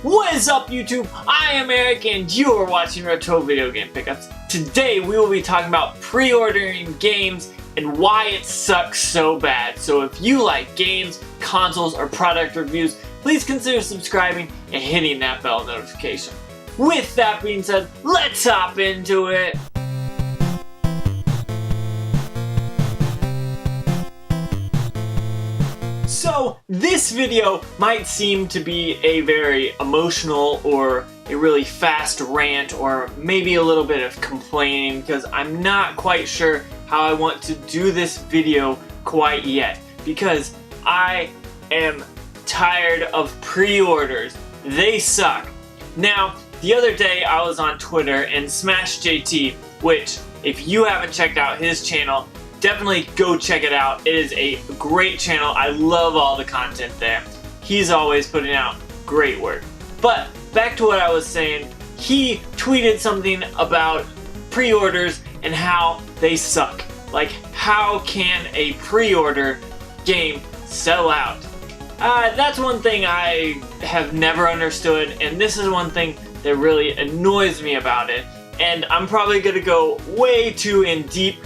What is up, YouTube? I am Eric and you are watching Retro Video Game Pickups. Today we will be talking about pre-ordering games and why it sucks so bad. So if you like games, consoles, or product reviews, please consider subscribing and hitting that bell notification. With that being said, let's hop into it. So this video might seem to be a very emotional or a really fast rant or maybe a little bit of complaining because I'm not quite sure how I want to do this video quite yet because I am tired of pre-orders. They suck. Now, the other day I was on Twitter and Smash JT, which if you haven't checked out his channel, definitely go check it out. It is a great channel. I love all the content there. He's always putting out great work. But back to what I was saying, he tweeted something about pre-orders and how they suck. Like, how can a pre-order game sell out? That's one thing I have never understood, and this is one thing that really annoys me about it. And I'm probably gonna go way too in deep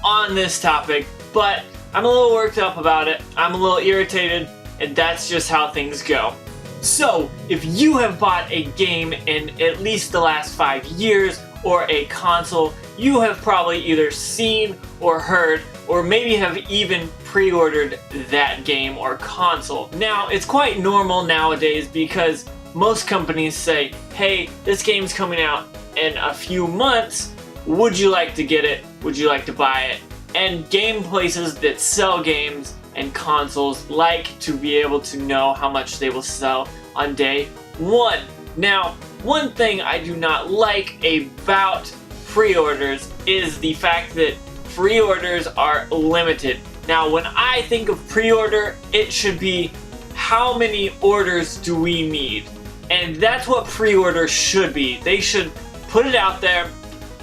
on this topic, but I'm a little worked up about it. I'm a little irritated, and that's just how things go. So, if you have bought a game in at least the last 5 years, or a console, you have probably either seen or heard, or maybe have even pre-ordered that game or console. Now, it's quite normal nowadays because most companies say, hey, this game's coming out in a few months, would you like to get it? Would you like to buy it? And game places that sell games and consoles like to be able to know how much they will sell on day one. Now, one thing I do not like about pre-orders is the fact that pre-orders are limited. Now, when I think of pre-order, it should be how many orders do we need? And that's what pre-order should be. They should put it out there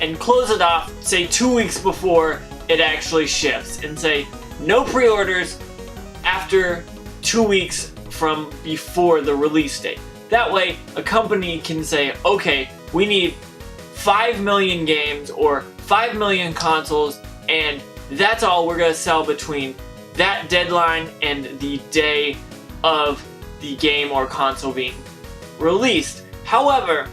and close it off, say 2 weeks before it actually ships, and say no pre-orders after 2 weeks from before the release date. That way, a company can say, okay, we need 5 million games or 5 million consoles, and that's all we're gonna sell between that deadline and the day of the game or console being released. However,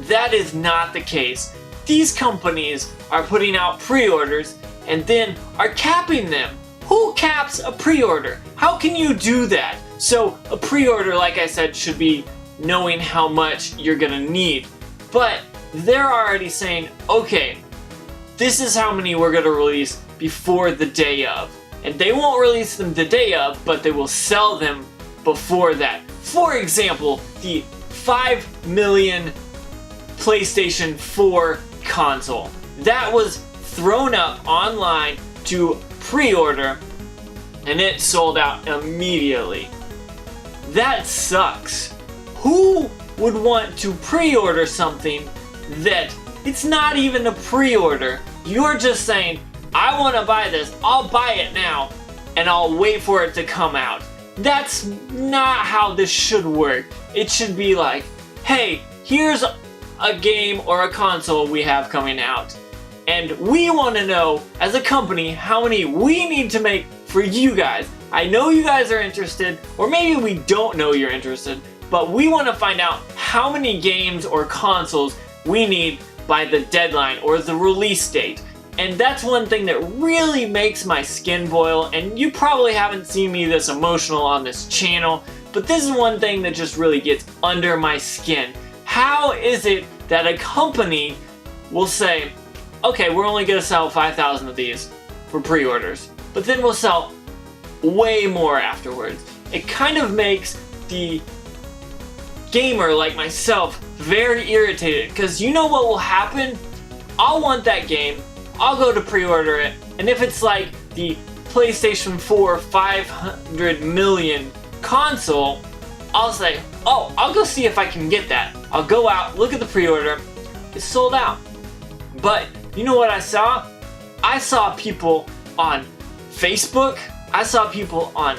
that is not the case. These companies are putting out pre-orders and then are capping them. Who caps a pre-order? How can you do that? So a pre-order, like I said, should be knowing how much you're gonna need. But they're already saying, okay, this is how many we're gonna release before the day of. And they won't release them the day of, but they will sell them before that. For example, the 5 million PlayStation 4 console. That was thrown up online to pre-order and it sold out immediately. That sucks. Who would want to pre-order something that it's not even a pre-order? You're just saying, I want to buy this, I'll buy it now, and I'll wait for it to come out. That's not how this should work. It should be like, hey, here's a game or a console we have coming out, and we want to know as a company how many we need to make for you guys. I know you guys are interested, or maybe we don't know you're interested, but we want to find out how many games or consoles we need by the deadline or the release date. And that's one thing that really makes my skin boil, and you probably haven't seen me this emotional on this channel, but this is one thing that just really gets under my skin. How is it that a company will say, okay, we're only gonna sell 5,000 of these for pre-orders, but then we'll sell way more afterwards? It kind of makes the gamer like myself very irritated, because you know what will happen? I'll want that game, I'll go to pre-order it, and if it's like the PlayStation 4 500 million console, I'll say, oh, I'll go see if I can get that. I'll go out, look at the pre-order, it's sold out. But you know what I saw? I saw people on Facebook, I saw people on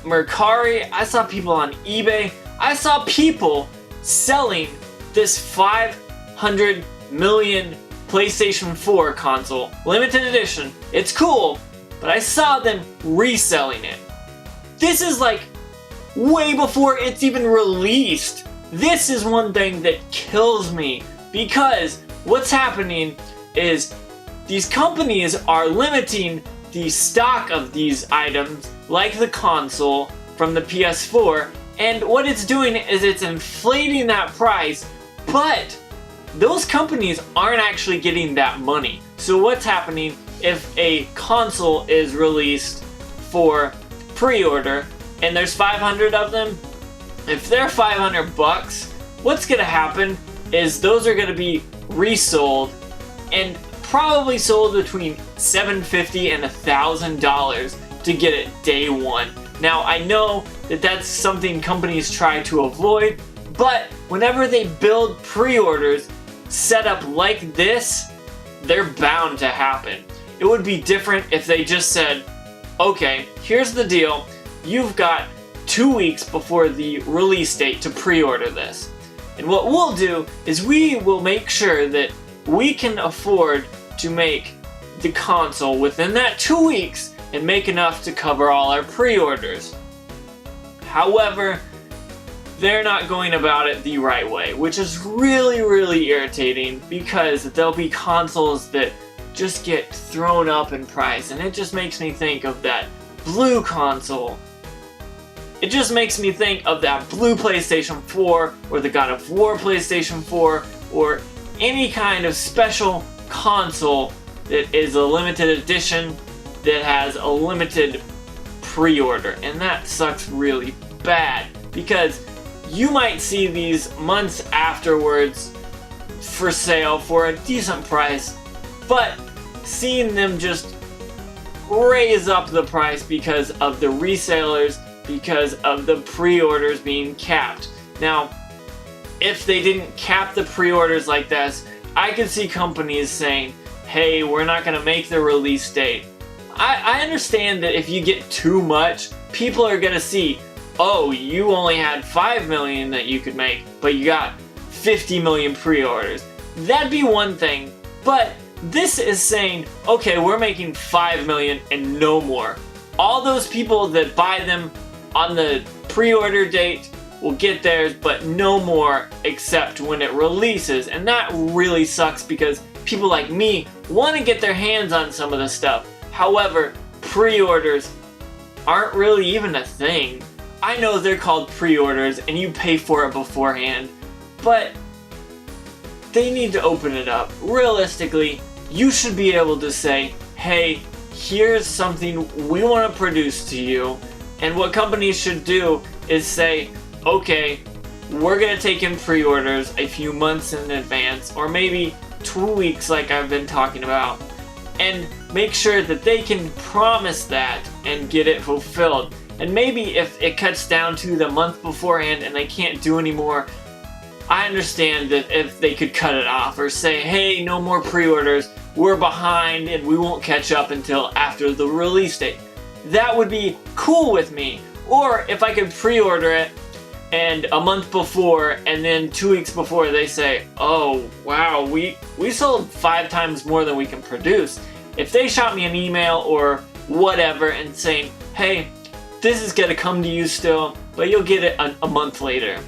Mercari, I saw people on eBay, I saw people selling this 500 million PlayStation 4 console, limited edition. It's cool, but I saw them reselling it. This is like way before it's even released. This is one thing that kills me, because what's happening is these companies are limiting the stock of these items, like the console from the PS4, and what it's doing is it's inflating that price, but those companies aren't actually getting that money. So what's happening if a console is released for pre-order and there's 500 of them? If they're $500, what's gonna happen is those are gonna be resold and probably sold between $750 and $1,000 to get it day one. Now I know that that's something companies try to avoid, but whenever they build pre-orders set up like this, they're bound to happen. It would be different if they just said, okay, here's the deal, you've got 2 weeks before the release date to pre-order this. And what we'll do is we will make sure that we can afford to make the console within that 2 weeks and make enough to cover all our pre-orders. However, they're not going about it the right way, which is really, really irritating, because there'll be consoles that just get thrown up in price, and it just makes me think of that blue console. It just makes me think of that blue PlayStation 4, or the God of War PlayStation 4, or any kind of special console that is a limited edition that has a limited pre-order, and that sucks really bad, because you might see these months afterwards for sale for a decent price, but seeing them just raise up the price because of the resellers, because of the pre-orders being capped. Now, if they didn't cap the pre-orders like this, I could see companies saying, hey, we're not going to make the release date. I understand that if you get too much, people are going to see, oh, you only had 5 million that you could make, but you got 50 million pre-orders. That'd be one thing, but this is saying, okay, we're making 5 million and no more. All those people that buy them on the pre-order date will get theirs, but no more except when it releases. And that really sucks, because people like me want to get their hands on some of this stuff. However, pre-orders aren't really even a thing. I know they're called pre-orders and you pay for it beforehand, but they need to open it up. Realistically, you should be able to say, hey, here's something we want to produce to you. And what companies should do is say, okay, we're going to take in pre-orders a few months in advance, or maybe 2 weeks like I've been talking about, and make sure that they can promise that and get it fulfilled. And maybe if it cuts down to the month beforehand and they can't do anymore, I understand that if they could cut it off or say, hey, no more pre-orders, we're behind and we won't catch up until after the release date. That would be cool with me. Or if I could pre-order it and a month before, and then 2 weeks before they say, oh wow, we sold 5 times more than we can produce. If they shot me an email or whatever and saying, hey, this is gonna come to you still, but you'll get it a month later,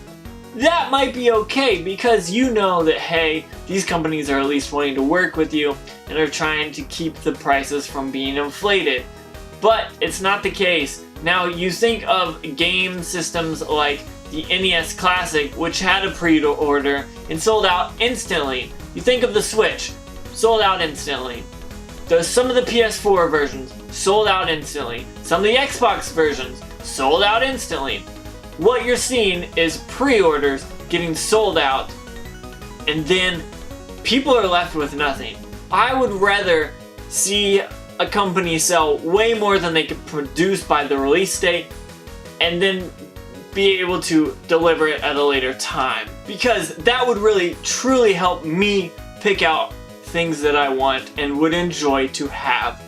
that might be okay, because you know that, hey, these companies are at least wanting to work with you and are trying to keep the prices from being inflated. But it's not the case. Now, you think of game systems like the NES Classic, which had a pre-order and sold out instantly. You think of the Switch, sold out instantly. Some of the PS4 versions sold out instantly. Some of the Xbox versions sold out instantly. What you're seeing is pre-orders getting sold out, and then people are left with nothing. I would rather see a company sell way more than they could produce by the release date, and then be able to deliver it at a later time, because that would really truly help me pick out things that I want and would enjoy to have.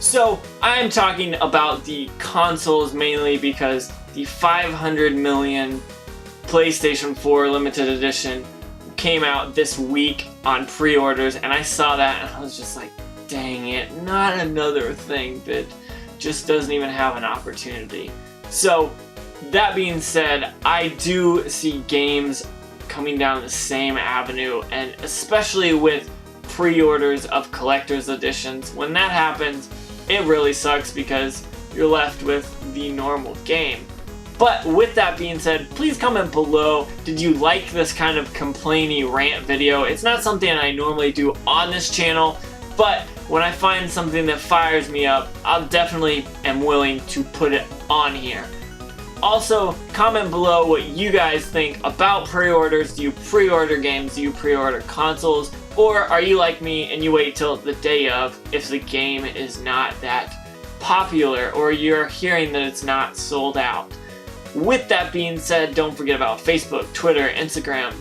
So I'm talking about the consoles mainly, because the 500 million PlayStation 4 limited edition came out this week on pre-orders, and I saw that and I was just like, dang it, not another thing that just doesn't even have an opportunity. So that being said, I do see games coming down the same avenue, and especially with pre-orders of collector's editions, when that happens, it really sucks because you're left with the normal game. But with that being said, please comment below, did you like this kind of complainy rant video? It's not something I normally do on this channel, but when I find something that fires me up, I'll definitely am willing to put it on here. Also, comment below what you guys think about pre-orders. Do you pre-order games? Do you pre-order consoles? Or are you like me and you wait till the day of if the game is not that popular or you're hearing that it's not sold out? With that being said, don't forget about Facebook, Twitter, Instagram,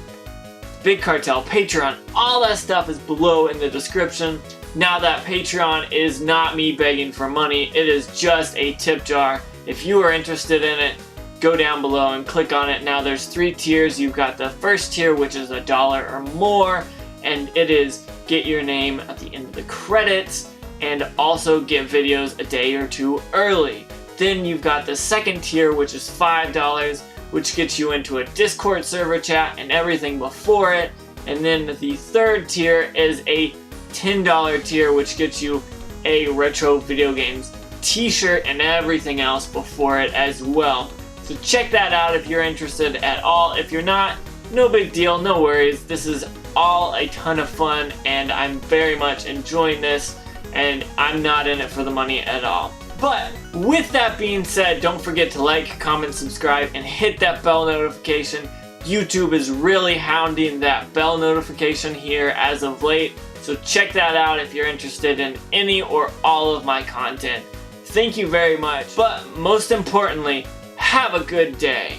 Big Cartel, Patreon. All that stuff is below in the description. Now that Patreon is not me begging for money, it is just a tip jar. If you are interested in it, go down below and click on it. Now there's 3 tiers. You've got the first tier, which is $1 or more, and it is get your name at the end of the credits and also get videos a day or 2 early. Then you've got the second tier, which is $5, which gets you into a Discord server chat and everything before it. And then the third tier is a $10 tier, which gets you a retro video games t-shirt and everything else before it as well. So check that out if you're interested at all. If you're not, no big deal, no worries. This is all a ton of fun and I'm very much enjoying this, and I'm not in it for the money at all. But with that being said, don't forget to like, comment, subscribe, and hit that bell notification. YouTube is really hounding that bell notification here as of late, so check that out if you're interested in any or all of my content. Thank you very much, but most importantly, have a good day.